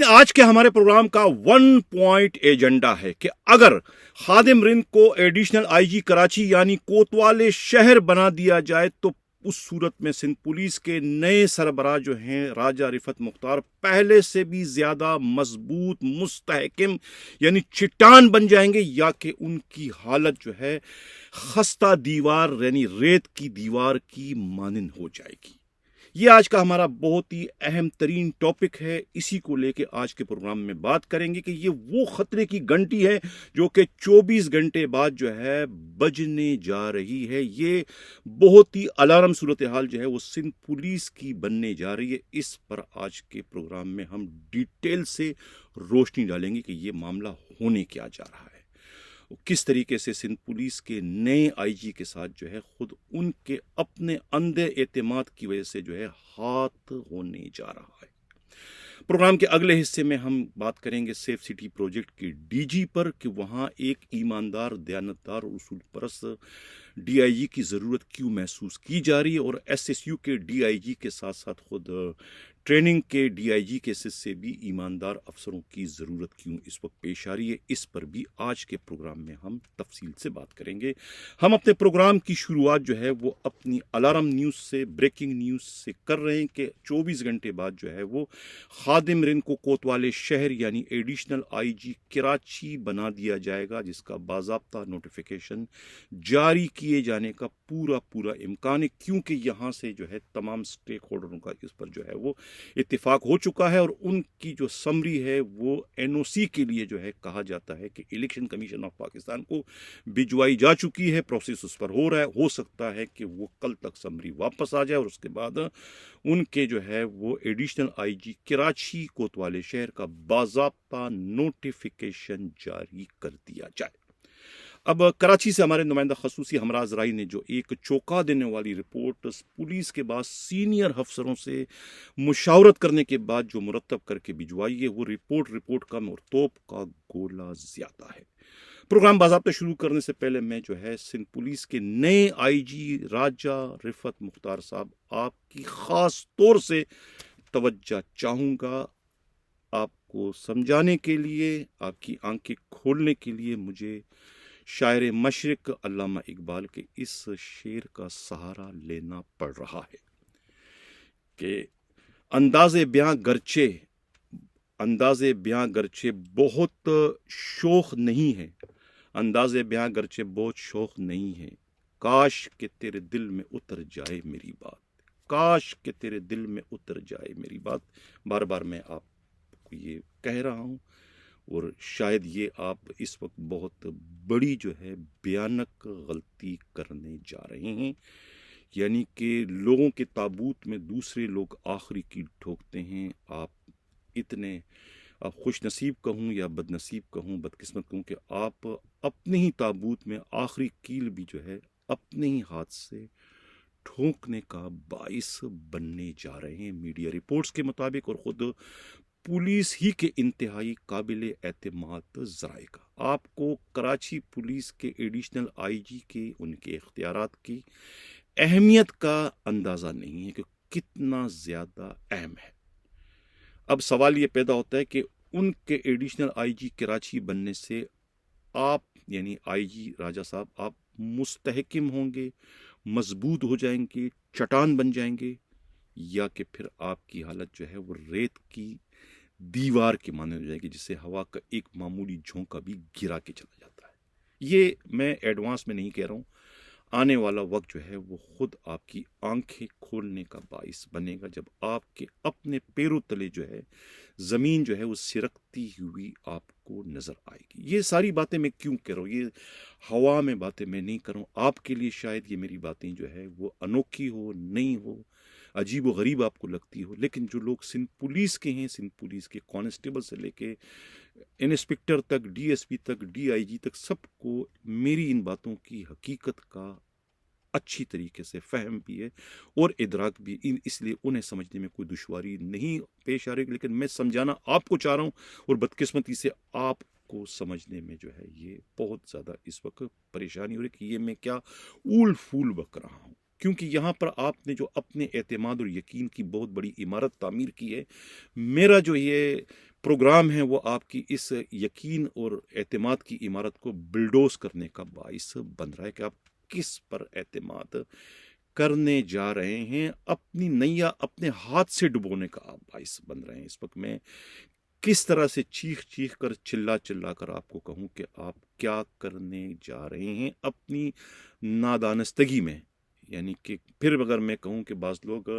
آج کے ہمارے پروگرام کا 1 پوائنٹ ایجنڈا ہے کہ اگر خادم رند کو ایڈیشنل آئی جی کراچی یعنی کوتوال شہر بنا دیا جائے تو اس صورت میں سندھ پولیس کے نئے سربراہ جو ہیں راجہ رفعت مختار پہلے سے بھی زیادہ مضبوط مستحکم یعنی چٹان بن جائیں گے، یا کہ ان کی حالت جو ہے خستہ دیوار یعنی ریت کی دیوار کی مانند ہو جائے گی۔ یہ آج کا ہمارا بہت ہی اہم ترین ٹاپک ہے، اسی کو لے کے آج کے پروگرام میں بات کریں گے کہ یہ وہ خطرے کی گھنٹی ہے جو کہ 24 گھنٹے بعد جو ہے بجنے جا رہی ہے۔ یہ بہت ہی الارم صورتحال جو ہے وہ سندھ پولیس کی بننے جا رہی ہے۔ اس پر آج کے پروگرام میں ہم ڈیٹیل سے روشنی ڈالیں گے کہ یہ معاملہ ہونے کیا جا رہا ہے، کس طریقے سے سندھ پولیس کے نئے آئی جی کے ساتھ جو ہے خود ان کے اپنے اندھے اعتماد کی وجہ سے جو ہے ہاتھ ہونے جا رہا ہے۔ پروگرام کے اگلے حصے میں ہم بات کریں گے سیف سٹی پروجیکٹ کے ڈی جی پر کہ وہاں ایک ایماندار، دیانتدار اور اصول پرست ڈی آئی جی کی ضرورت کیوں محسوس کی جا رہی ہے، اور ایس ایس یو کے ڈی آئی جی کے ساتھ ساتھ خود ٹریننگ کے ڈی آئی جی کے سے بھی ایماندار افسروں کی ضرورت کیوں اس وقت پیش آ رہی ہے۔ اس پر بھی آج کے پروگرام میں ہم تفصیل سے بات کریں گے۔ ہم اپنے پروگرام کی شروعات جو ہے وہ اپنی الارم نیوز سے، بریکنگ نیوز سے کر رہے ہیں کہ 24 گھنٹے بعد جو ہے وہ خادم رند کو کوتوال شہر یعنی ایڈیشنل آئی جی کراچی بنا دیا جائے گا، جس کا باضابطہ نوٹیفیکیشن جاری کیے جانے کا پورا امکان ہے، کیونکہ یہاں سے جو ہے تمام سٹیک ہولڈروں کا اس پر جو ہے وہ اتفاق ہو چکا ہے، اور ان کی جو سمری ہے وہ این او سی کے لیے جو ہے کہا جاتا ہے کہ الیکشن کمیشن آف پاکستان کو بھجوائی جا چکی ہے، پروسیس اس پر ہو رہا ہے۔ ہو سکتا ہے کہ وہ کل تک سمری واپس آ جائے اور اس کے بعد ان کے جو ہے وہ ایڈیشنل آئی جی کراچی کوتوال شہر کا باضابطہ نوٹیفیکیشن جاری کر دیا جائے۔ اب کراچی سے ہمارے نمائندہ خصوصی ہمراز رائی نے جو ایک چونکا دینے والی رپورٹ پولیس کے بعد سینئر افسروں سے مشاورت کرنے کے بعد جو مرتب کر کے بھجوائی ہے، وہ رپورٹ کم اور توپ کا گولہ زیادہ ہے۔ پروگرام باضابطہ شروع کرنے سے پہلے میں جو ہے سندھ پولیس کے نئے آئی جی راجہ رفعت مختار صاحب آپ کی خاص طور سے توجہ چاہوں گا، آپ کو سمجھانے کے لیے، آپ کی آنکھیں کھولنے کے لیے مجھے شاعر مشرق علامہ اقبال کے اس شعر کا سہارا لینا پڑ رہا ہے کہ انداز بیاں گرچہ بہت شوخ نہیں ہے، انداز بیاں گرچہ بہت شوخ نہیں ہے، کاش کہ تیرے دل میں اتر جائے میری بات، کاش کہ تیرے دل میں اتر جائے میری بات۔ بار بار میں آپ کو یہ کہہ رہا ہوں، اور شاید یہ آپ اس وقت بہت بڑی جو ہے بھیانک غلطی کرنے جا رہے ہیں، یعنی کہ لوگوں کے تابوت میں دوسرے لوگ آخری کیل ٹھوکتے ہیں۔ آپ خوش نصیب کہوں یا بد نصیب کہوں، بدقسمت کہوں کہ آپ اپنے ہی تابوت میں آخری کیل بھی جو ہے اپنے ہی ہاتھ سے ٹھونکنے کا باعث بننے جا رہے ہیں، میڈیا رپورٹس کے مطابق اور خود پولیس ہی کے انتہائی قابل اعتماد ذرائع کا۔ آپ کو کراچی پولیس کے ایڈیشنل آئی جی کے ان کے اختیارات کی اہمیت کا اندازہ نہیں ہے کہ کتنا زیادہ اہم ہے۔ اب سوال یہ پیدا ہوتا ہے کہ ان کے ایڈیشنل آئی جی کراچی بننے سے آپ یعنی آئی جی راجہ صاحب آپ مستحکم ہوں گے، مضبوط ہو جائیں گے، چٹان بن جائیں گے، یا کہ پھر آپ کی حالت جو ہے وہ ریت کی دیوار کے ماننے ہو جائے گی جسے ہوا کا ایک معمولی جھونکا بھی گرا کے چلا جاتا ہے۔ یہ میں ایڈوانس میں نہیں کہہ رہا ہوں، آنے والا وقت جو ہے وہ خود آپ کی آنکھیں کھولنے کا باعث بنے گا، جب آپ کے اپنے پیروں تلے جو ہے زمین جو ہے وہ سرکتی ہوئی آپ کو نظر آئے گی۔ یہ ساری باتیں میں کیوں کہہ رہا ہوں، یہ ہوا میں باتیں میں نہیں کر رہا ہوں، آپ کے لیے شاید یہ میری باتیں جو ہے وہ انوکھی ہو، نہیں ہو، عجیب و غریب آپ کو لگتی ہو، لیکن جو لوگ سندھ پولیس کے ہیں، سندھ پولیس کے کانسٹیبل سے لے کے انسپکٹر تک، ڈی ایس پی تک، ڈی آئی جی تک، سب کو میری ان باتوں کی حقیقت کا اچھی طریقے سے فہم بھی ہے اور ادراک بھی، اس لیے انہیں سمجھنے میں کوئی دشواری نہیں پیش آ رہی، لیکن میں سمجھانا آپ کو چاہ رہا ہوں، اور بدقسمتی سے آپ کو سمجھنے میں جو ہے یہ بہت زیادہ اس وقت پریشانی ہو رہی کہ یہ میں کیا اول پھول بک رہا ہوں۔ کیونکہ یہاں پر آپ نے جو اپنے اعتماد اور یقین کی بہت بڑی عمارت تعمیر کی ہے. میرا جو یہ پروگرام ہے وہ آپ کی اس یقین اور اعتماد کی عمارت کو بلڈوز کرنے کا باعث بن رہا ہے کہ آپ کس پر اعتماد کرنے جا رہے ہیں. اپنی نیا اپنے ہاتھ سے ڈبونے کا آپ باعث بن رہے ہیں. اس وقت میں کس طرح سے چیخ چیخ کر چلا چلا کر آپ کو کہوں کہ آپ کیا کرنے جا رہے ہیں اپنی نادانستگی میں. یعنی کہ پھر اگر میں کہوں کہ بعض لوگ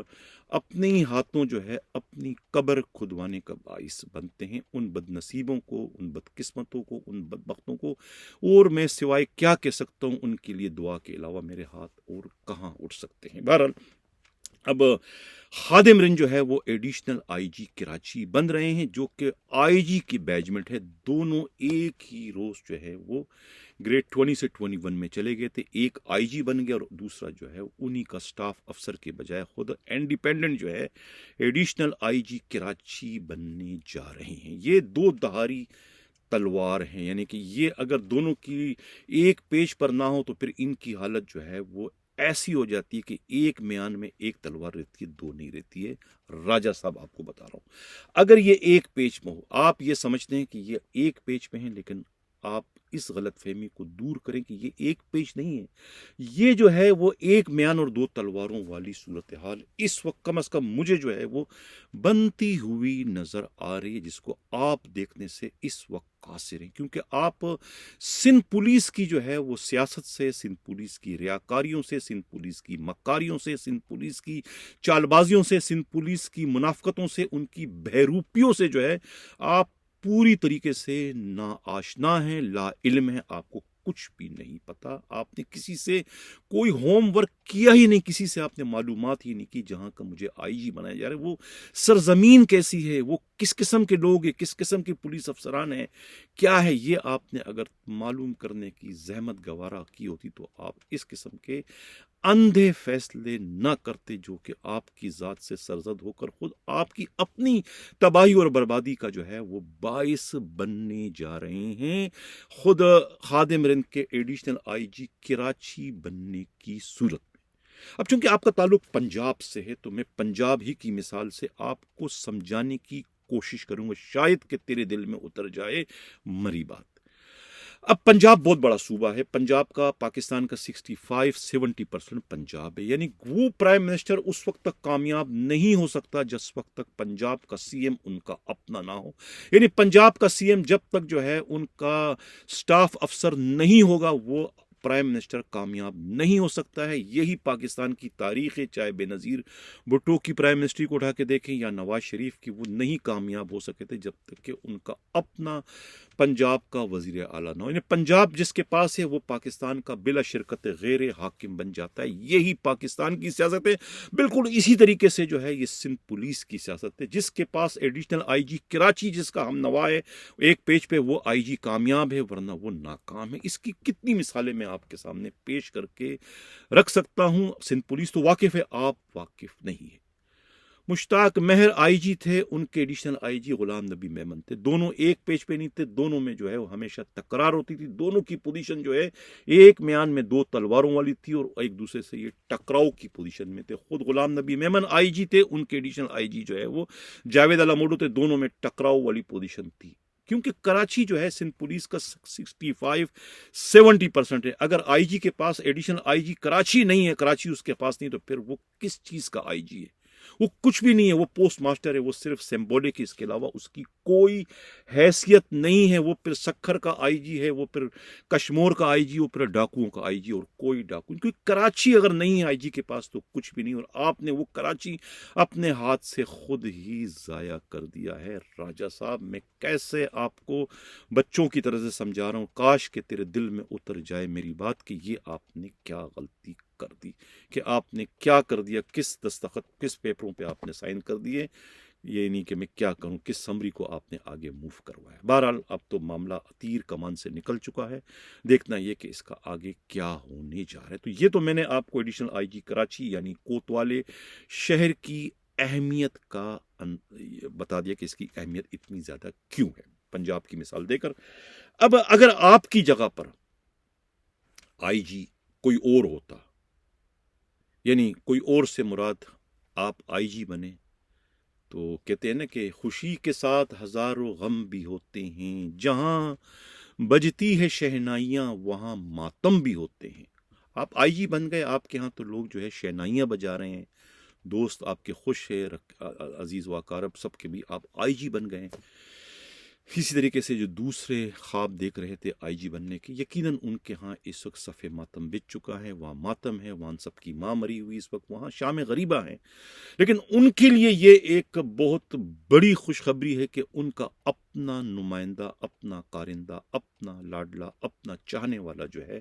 اپنے ہی ہاتھوں جو ہے اپنی قبر کھدوانے کا باعث بنتے ہیں. ان بد نصیبوں کو، ان بدقسمتوں کو، ان بدبختوں کو، اور میں سوائے کیا کہہ سکتا ہوں ان کے لیے دعا کے علاوہ میرے ہاتھ اور کہاں اٹھ سکتے ہیں. بہرحال اب خادم رن جو ہے وہ ایڈیشنل آئی جی کراچی بن رہے ہیں، جو کہ آئی جی کی بیجمنٹ ہے. دونوں ایک ہی روز جو ہے وہ گریڈ 20 سے 21 میں چلے گئے تھے. ایک آئی جی بن گیا اور دوسرا جو ہے انہی کا سٹاف افسر کے بجائے خود انڈیپینڈنٹ جو ہے ایڈیشنل آئی جی کراچی بننے جا رہے ہیں. یہ دو دھاری تلوار ہیں. یعنی کہ یہ اگر دونوں کی ایک پیج پر نہ ہو تو پھر ان کی حالت جو ہے وہ ایسی ہو جاتی ہے کہ ایک میان میں ایک تلوار رہتی ہے، دو نہیں رہتی ہے. راجہ صاحب آپ کو بتا رہا ہوں، اگر یہ ایک پیج میں ہو، آپ یہ سمجھتے ہیں کہ یہ ایک پیج میں ہے، لیکن آپ اس غلط فہمی کو دور کریں کہ یہ ایک پیج نہیں ہے. یہ جو ہے وہ ایک میان اور دو تلواروں والی صورتحال اس وقت کم از کم مجھے جو ہے وہ بنتی ہوئی نظر آ رہی ہے، جس کو آپ دیکھنے سے اس وقت قاصر ہیں. کیونکہ آپ سندھ پولیس کی جو ہے وہ سیاست سے، سندھ پولیس کی ریاکاریوں سے، سندھ پولیس کی مکاریوں سے، سندھ پولیس کی چال بازیوں سے، سندھ پولیس کی منافقتوں سے، ان کی بہروپیوں سے جو ہے آپ پوری طریقے سے نا آشنا ہیں، لا علم ہیں. آپ کو کچھ بھی نہیں پتا. آپ نے کسی سے کوئی ہوم ورک کیا ہی نہیں، کسی سے آپ نے معلومات ہی نہیں کی. جہاں کا مجھے آئی جی بنایا جا رہا ہے وہ سرزمین کیسی ہے، وہ کس قسم کے لوگ ہیں، کس قسم کے پولیس افسران ہیں، کیا ہے، یہ آپ نے اگر معلوم کرنے کی زحمت گوارا کی ہوتی تو آپ اس قسم کے اندھے فیصلے نہ کرتے جو کہ آپ کی ذات سے سرزد ہو کر خود آپ کی اپنی تباہی اور بربادی کا جو ہے وہ باعث بننے جا رہے ہیں. خود خادم رند کے ایڈیشنل آئی جی کراچی بننے کی صورت میں. اب چونکہ آپ کا تعلق پنجاب سے ہے تو میں پنجاب ہی کی مثال سے آپ کو سمجھانے کی کوشش کروں گا، شاید کہ تیرے دل میں اتر جائے مری بات. اب پنجاب بہت بڑا صوبہ ہے. پنجاب کا پاکستان کا 65-70% پنجاب ہے. یعنی وہ پرائم منسٹر اس وقت تک کامیاب نہیں ہو سکتا جس وقت تک پنجاب کا سی ایم ان کا اپنا نہ ہو. یعنی پنجاب کا سی ایم جب تک جو ہے ان کا سٹاف افسر نہیں ہوگا وہ پرائم منسٹر کامیاب نہیں ہو سکتا ہے. یہی پاکستان کی تاریخ ہے. چاہے بے نظیر بھٹو کی پرائم منسٹری کو اٹھا کے دیکھیں یا نواز شریف کی، وہ نہیں کامیاب ہو سکے تھے جب تک کہ ان کا اپنا پنجاب کا وزیر اعلیٰ نہ ہو. یعنی پنجاب جس کے پاس ہے وہ پاکستان کا بلا شرکت غیر حاکم بن جاتا ہے. یہی پاکستان کی سیاست ہے. بالکل اسی طریقے سے جو ہے یہ سندھ پولیس کی سیاست ہے. جس کے پاس ایڈیشنل آئی جی کراچی جس کا ہم نوا ہے، ایک پیج پہ وہ آئی جی کامیاب ہے ورنہ وہ ناکام ہے. اس کی کتنی مثالیں میں آپ کے سامنے پیش کر کے رکھ سکتا ہوں. سندھ پولیس تو واقف ہے، آپ واقف نہیں ہے. مشتاق مہر آئی جی تھے، ان کے ایڈیشنل آئی جی غلام نبی میمن تھے. دونوں ایک پیج پہ نہیں تھے. دونوں میں جو ہے وہ ہمیشہ تکرار ہوتی تھی. دونوں کی پوزیشن جو ہے ایک میان میں دو تلواروں والی تھی اور ایک دوسرے سے یہ ٹکراؤ کی پوزیشن میں تھے. خود غلام نبی میمن آئی جی تھے، ان کے ایڈیشنل آئی جی جو ہے وہ جاوید علاموڈو تھے. دونوں میں ٹکراؤ والی پوزیشن تھی. کیونکہ کراچی جو ہے سندھ پولیس کا 65-70% ہے. اگر آئی جی کے پاس ایڈیشنل آئی جی کراچی نہیں ہے، کراچی اس کے پاس نہیں، تو پھر وہ کس چیز کا آئی جی ہے؟ وہ کچھ بھی نہیں ہے. وہ پوسٹ ماسٹر ہے. وہ صرف سمبولک ہے. اس کے علاوہ اس کی کوئی حیثیت نہیں ہے. وہ پھر سکھر کا آئی جی ہے، وہ پھر کشمور کا آئی جی، وہ پھر ڈاکوؤں کا آئی جی، اور کوئی ڈاکو. کیونکہ کراچی اگر نہیں ہے آئی جی کے پاس تو کچھ بھی نہیں. اور آپ نے وہ کراچی اپنے ہاتھ سے خود ہی ضائع کر دیا ہے. راجہ صاحب میں کیسے آپ کو بچوں کی طرح سے سمجھا رہا ہوں، کاش کہ تیرے دل میں اتر جائے میری بات کہ یہ آپ نے کیا غلطی کر دی، کہ آپ نے کیا کر دیا، کس دستخط، کس پیپروں پہ آپ نے سائن کر دیے. یہ نہیں کہ میں کیا کروں، کس سمری کو آپ نے آگے موو کروایا. بہرحال اب تو معاملہ تیر کمان سے نکل چکا ہے. دیکھنا یہ کہ اس کا آگے کیا ہونے جا رہا ہے. تو یہ تو میں نے آپ کو ایڈیشنل آئی جی کراچی یعنی کوتوالے شہر کی اہمیت کا بتا دیا کہ اس کی اہمیت اتنی زیادہ کیوں ہے، پنجاب کی مثال دے کر. اب اگر آپ کی جگہ پر آئی جی کوئی اور ہوتا یعنی کوئی اور سے مراد آپ آئی جی بنے تو کہتے ہیں نا کہ خوشی کے ساتھ ہزاروں غم بھی ہوتے ہیں، جہاں بجتی ہے شہنائیاں وہاں ماتم بھی ہوتے ہیں۔ آپ آئی جی بن گئے، آپ کے ہاں تو لوگ جو ہے شہنائیاں بجا رہے ہیں، دوست آپ کے خوش ہے، عزیز و اقارب سب کے بھی آپ آئی جی بن گئے ہیں۔ اسی طریقے سے جو دوسرے خواب دیکھ رہے تھے آئی جی بننے کے، یقیناً ان کے ہاں اس وقت صف ماتم بچ چکا ہے، وہاں ماتم ہے، وہاں سب کی ماں مری ہوئی اس وقت، وہاں شام غریبہ ہے۔ لیکن ان کے لیے یہ ایک بہت بڑی خوشخبری ہے کہ ان کا اپنا نمائندہ، اپنا کارندہ، اپنا لاڈلا، اپنا چاہنے والا جو ہے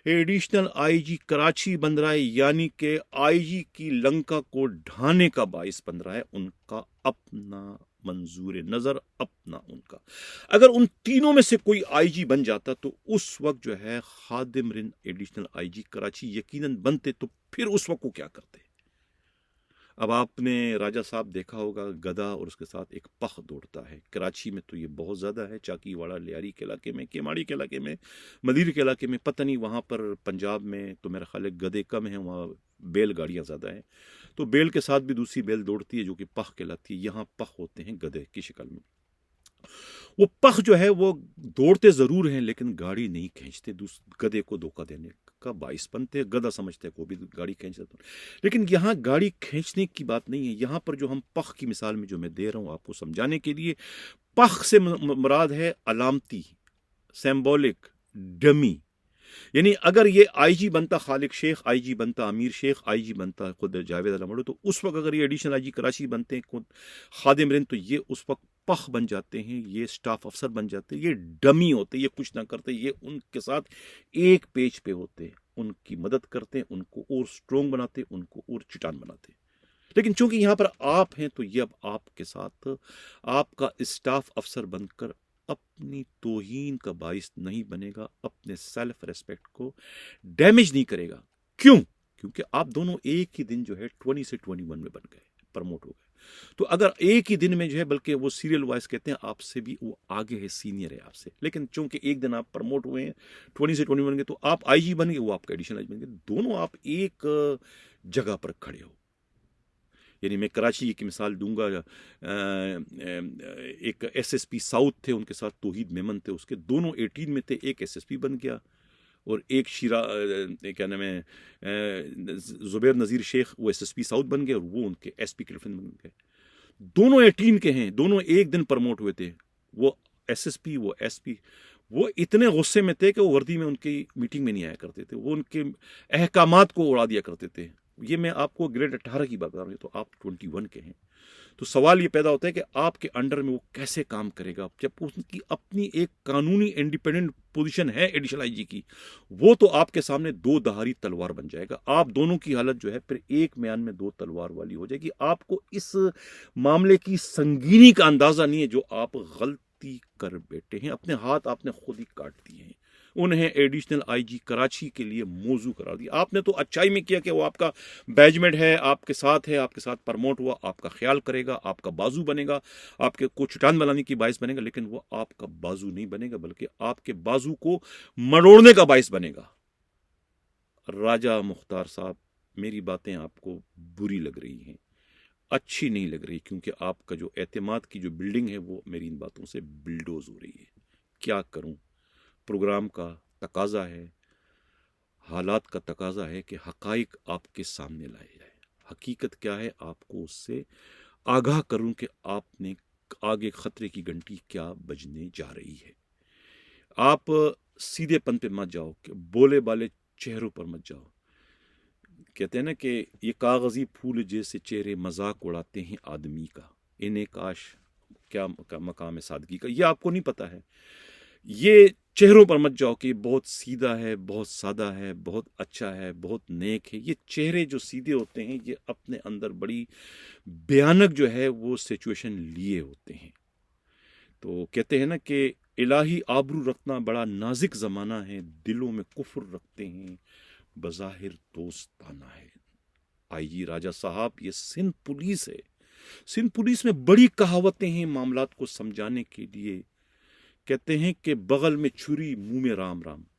ایڈیشنل آئی جی کراچی بن رہا ہے، یعنی کہ آئی جی کی لنکا کو ڈھانے کا باعث بن رہا ہے ان کا اپنا منظور نظر، اپنا ان کا۔ اگر ان تینوں میں سے کوئی آئی جی بن جاتا تو اس وقت جو ہے خادم رند ایڈیشنل آئی جی کراچی یقیناً بنتے، تو پھر اس وقت کو کیا کرتے؟ اب آپ نے راجہ صاحب دیکھا ہوگا، گدھا اور اس کے ساتھ ایک پخ دوڑتا ہے۔ کراچی میں تو یہ بہت زیادہ ہے، چاکی واڑہ لیاری کے علاقے میں، کیماڑی کے علاقے میں، مدیر کے علاقے میں، پتہ نہیں وہاں پر پنجاب میں تو میرا خیال ہے گدھے کم ہیں، وہاں بیل گاڑیاں زیادہ ہیں، تو بیل کے ساتھ بھی دوسری بیل دوڑتی ہے جو کہ پخ کہلاتی ہے۔ یہاں پخ ہوتے ہیں گدھے کی شکل میں۔ وہ پخ جو ہے وہ دوڑتے ضرور ہیں لیکن گاڑی نہیں کھینچتے، گدھے کو دھوکہ دینے کا باعث بنتے، گدھا سمجھتے کو بھی گاڑی کھینچ دیتا ہوں۔ لیکن یہاں گاڑی کھینچنے کی بات نہیں ہے، یہاں پر جو ہم پخ کی مثال میں جو میں دے رہا ہوں آپ کو سمجھانے کے لیے، پخ سے مراد ہے علامتی، سمبولک، ڈمی۔ یعنی اگر یہ آئی جی بنتا، خالق شیخ آئی جی بنتا، امیر شیخ آئی جی بنتا، خود جاوید علامڑو، تو اس وقت اگر یہ ایڈیشنل آئی جی کراچی بنتے ہیں خود خادم رند، تو یہ اس وقت پخ بن جاتے ہیں، یہ سٹاف افسر بن جاتے ہیں، یہ ڈمی ہوتے، یہ کچھ نہ کرتے، یہ ان کے ساتھ ایک پیج پہ ہوتے، ان کی مدد کرتے، ان کو اور سٹرونگ بناتے، ان کو اور چٹان بناتے۔ لیکن چونکہ یہاں پر آپ ہیں تو یہ اب آپ کے ساتھ آپ کا اسٹاف افسر بن کر اپنی توہین کا باعث نہیں بنے گا، اپنے سیلف ریسپیکٹ کو ڈیمیج نہیں کرے گا۔ کیوں؟ کیونکہ آپ دونوں ایک ہی دن جو ہے 20 سے 21 میں بن گئے، پرموٹ ہو گئے۔ تو اگر ایک ہی دن میں جو ہے، بلکہ وہ سیریل وائز کہتے ہیں آپ سے بھی وہ آگے ہے، سینئر ہے آپ سے، لیکن چونکہ ایک دن آپ پرموٹ ہوئے ہیں 20 سے 21 بن گئے، تو آپ آئی جی بن گئے، وہ آپ کا ایڈیشنل آئی جی بن گئے، دونوں آپ ایک جگہ پر کھڑے ہو۔ یعنی میں کراچی کی مثال دوں گا، ایک ایس ایس پی ساؤتھ تھے، ان کے ساتھ توحید میمن تھے، اس کے دونوں 18 میں تھے، ایک ایس ایس پی بن گیا اور ایک کیا نام ہے، زبیر نذیر شیخ، وہ ایس ایس پی ساؤتھ بن گئے اور وہ ان کے ایس پی کلفن بن گئے۔ دونوں 18 کے ہیں، دونوں ایک دن پرموٹ ہوئے تھے، وہ ایس ایس پی، وہ ایس پی۔ وہ اتنے غصے میں تھے کہ وہ وردی میں ان کی میٹنگ میں نہیں آیا کرتے تھے، وہ ان کے احکامات کو اڑا دیا کرتے تھے۔ یہ میں آپ کو گریڈ 18 کی بات کر رہا ہوں، تو آپ 21 کے ہیں۔ تو سوال یہ پیدا ہوتا ہے کہ آپ کے انڈر میں وہ کیسے کام کرے گا، جب اس کی اپنی ایک قانونی انڈیپینڈنٹ پوزیشن ہے ایڈیشنل آئی جی کی، وہ تو آپ کے سامنے دو دھاری تلوار بن جائے گا۔ آپ دونوں کی حالت جو ہے پھر ایک میان میں دو تلوار والی ہو جائے گی۔ آپ کو اس معاملے کی سنگینی کا اندازہ نہیں ہے جو آپ غلطی کر بیٹھے ہیں، اپنے ہاتھ آپ نے خود ہی کاٹ دیے ہیں۔ انہیں ایڈیشنل آئی جی کراچی کے لیے موضوع قرار دیا۔ آپ نے تو اچھائی میں کیا کہ وہ آپ کا بیجمنٹ ہے، آپ کے ساتھ ہے، آپ کے ساتھ پرموٹ ہوا، آپ کا خیال کرے گا، آپ کا بازو بنے گا، آپ کے کو چٹان بنانے کی باعث بنے گا، لیکن وہ آپ کا بازو نہیں بنے گا، بلکہ آپ کے بازو کو مڑوڑنے کا باعث بنے گا۔ راجہ مختار صاحب، میری باتیں آپ کو بری لگ رہی ہیں، اچھی نہیں لگ رہی، کیونکہ آپ کا جو اعتماد کی جو بلڈنگ ہے وہ میری ان باتوں سے بلڈوز ہو رہی ہے۔ کیا کروں؟ پروگرام کا تقاضا ہے، حالات کا تقاضا ہے کہ حقائق آپ کے سامنے لائے جائے۔ حقیقت کیا ہے، آپ کو اس سے آگاہ کروں کہ آپ نے آگے خطرے کی گھنٹی کیا بجنے جا رہی ہے۔ آپ سیدھے پن پہ مت جاؤ، کہ بولے بالے چہروں پر مت جاؤ۔ کہتے ہیں نا کہ یہ کاغذی پھول جیسے چہرے مذاق اڑاتے ہیں آدمی کا، انہیں کاش کیا مقام سادگی کا، یہ آپ کو نہیں پتا ہے۔ یہ چہروں پر مت جاؤ کہ یہ بہت سیدھا ہے، بہت سادہ ہے، بہت اچھا ہے، بہت نیک ہے۔ یہ چہرے جو سیدھے ہوتے ہیں یہ اپنے اندر بڑی بھیانک جو ہے وہ سچویشن لیے ہوتے ہیں۔ تو کہتے ہیں نا کہ الہی آبرو رکھنا بڑا نازک زمانہ ہے، دلوں میں کفر رکھتے ہیں، بظاہر دوستانہ ہے۔ آئی جی راجہ صاحب، یہ سندھ پولیس ہے، سندھ پولیس میں بڑی کہاوتیں ہیں معاملات کو سمجھانے کے لیے۔ کہتے ہیں کہ بغل میں چھری، منہ میں رام رام۔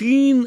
3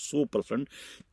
100%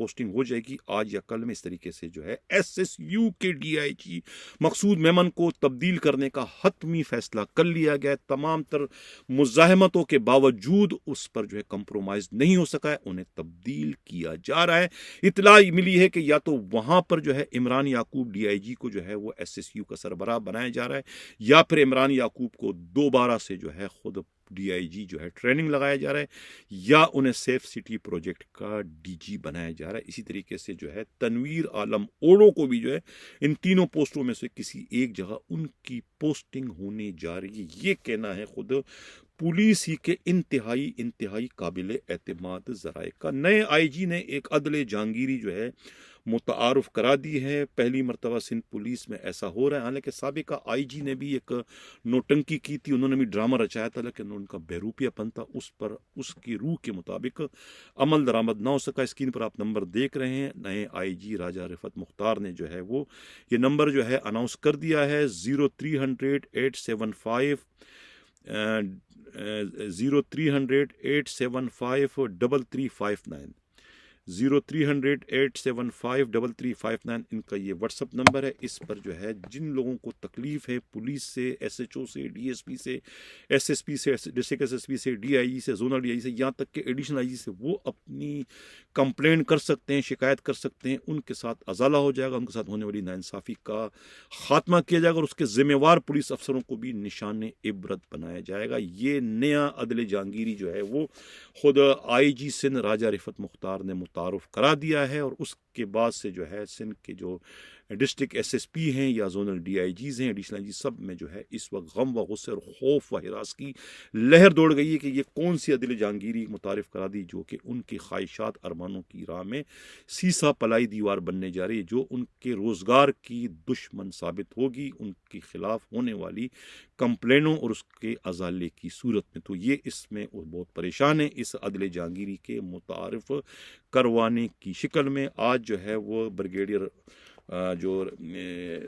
پوسٹنگ ہو جائے گی آج یا کل میں، اس طریقے سے جو ہے SSU کے DIG مقصود میمن کو تبدیل کرنے کا حتمی فیصلہ کر لیا گیا ہے۔ تمام تر مزاحمتوں کے باوجود اس پر جو ہے کمپرومائز نہیں ہو سکا ہے، انہیں تبدیل کیا جا رہا ہے۔ اطلاع ملی ہے کہ یا تو وہاں پر جو ہے عمران یعقوب DIG کو جو ہے وہ SSU کا سربراہ بنایا جا رہا ہے، یا پھر عمران یعقوب کو دوبارہ سے جو ہے خود DIG جو ہے ٹریننگ لگایا جا رہا ہے، یا انہیں سیف سٹی پروجیکٹ کا DG بنایا جا رہا ہے۔ اسی طریقے سے جو ہے تنویر عالم اوڑو کو بھی جو ہے ان تینوں پوسٹوں میں سے کسی ایک جگہ ان کی پوسٹنگ ہونے جا رہی ہے۔ یہ کہنا ہے خود پولیس ہی کے انتہائی قابل اعتماد ذرائع کا۔ نئے IG نے ایک عدل جہانگیری جو ہے متعارف کرا دی ہے۔ پہلی مرتبہ سندھ پولیس میں ایسا ہو رہا ہے، حالانکہ سابقہ IG نے بھی ایک نوٹنکی کی تھی، انہوں نے بھی ڈرامہ رچایا تھا، لیکن ان کا بہروپیہ پن تھا، اس پر اس کی روح کے مطابق عمل درآمد نہ ہو سکا۔ اسکرین پر آپ نمبر دیکھ رہے ہیں، نئے IG راجہ رفعت مختار نے جو ہے وہ یہ نمبر جو ہے اناؤنس کر دیا ہے، 0300 875 3359 0300 875 3359 ان کا یہ واٹس ایپ نمبر ہے۔ اس پر جو ہے جن لوگوں کو تکلیف ہے پولیس سے، SHO سے، DSP سے، SSP سے، ڈسٹرکٹ SSP سے، DIG سے، زونل DIG سے، یہاں تک کہ ایڈیشنل IG سے، وہ اپنی کمپلین کر سکتے ہیں، شکایت کر سکتے ہیں۔ ان کے ساتھ ازالہ ہو جائے گا، ان کے ساتھ ہونے والی ناانصافی کا خاتمہ کیا جائے گا، اور اس کے ذمہ وار پولیس افسروں کو بھی نشان عبرت بنایا جائے گا۔ یہ نیا عدل جہانگیری جو ہے وہ خود IG سندھ راجہ رفعت مختار نے متعارف کرا دیا ہے، اور اس کے بعد سے جو ہے سندھ کے جو ڈسٹرکٹ SSP ہیں یا زونل DIGs ہیں، ایڈیشنل IG، سب میں جو ہے اس وقت غم و غصے اور خوف و ہراس کی لہر دوڑ گئی ہے کہ یہ کون سی عدل جہانگیری متعارف کرا دی جو کہ ان کی خواہشات ارمانوں کی راہ میں سیسا پلائی دیوار بننے جا رہی ہے، جو ان کے روزگار کی دشمن ثابت ہوگی ان کے خلاف ہونے والی کمپلینوں اور اس کے ازالے کی صورت میں۔ تو یہ اس میں بہت پریشان ہے اس عدل جہانگیری کے متعارف کروانے کی شکل میں۔ آج جو ہے وہ بریگیڈیئر جو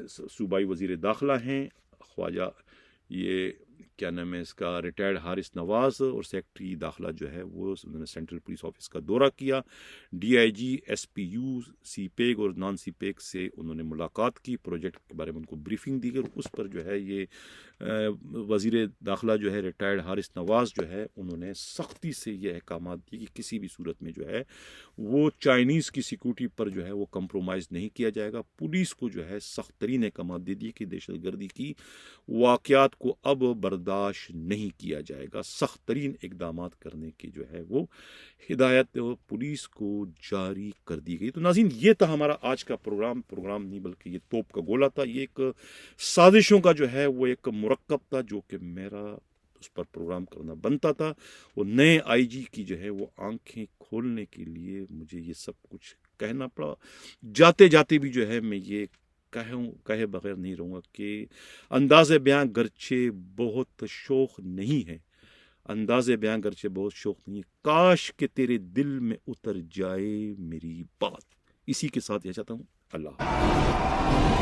صوبائی وزیر داخلہ ہیں خواجہ یہ کیا نام ہے اس کا ریٹائرڈ حارث نواز، اور سیکٹری داخلہ جو ہے وہ انہوں نے سینٹرل پولیس آفس کا دورہ کیا، DIG SPU سی پیک اور نان سی پیک سے انہوں نے ملاقات کی، پروجیکٹ کے بارے میں ان کو بریفنگ دی گئی، اور اس پر جو ہے یہ وزیر داخلہ جو ہے ریٹائرڈ حارث نواز جو ہے انہوں نے سختی سے یہ احکامات دی کہ کسی بھی صورت میں جو ہے وہ چائنیز کی سیکورٹی پر جو ہے وہ کمپرومائز نہیں کیا جائے گا۔ پولیس کو جو ہے سخت ترین احکامات دے دیے کہ دہشت گردی کی واقعات کو اب برداشت نہیں کیا جائے گا، سخت ترین اقدامات کرنے کی جو ہے وہ ہدایت پولیس کو جاری کر دی گئی۔ تو ناظرین، یہ تھا ہمارا آج کا پروگرام نہیں بلکہ یہ توپ کا گولہ تھا، یہ ایک سازشوں کا جو ہے وہ ایک مرکب تھا جو کہ میرا اس پر پروگرام کرنا بنتا تھا، اور نئے IG کی جو ہے وہ آنکھیں کھولنے کے لیے مجھے یہ سب کچھ کہنا پڑا۔ جاتے جاتے بھی جو ہے میں یہ کہے بغیر نہیں رہوں گا کہ انداز بیاں گرچہ بہت شوق نہیں ہے، کاش کہ تیرے دل میں اتر جائے میری بات۔ اسی کے ساتھ یہ چاہتا ہوں، اللہ حافظ۔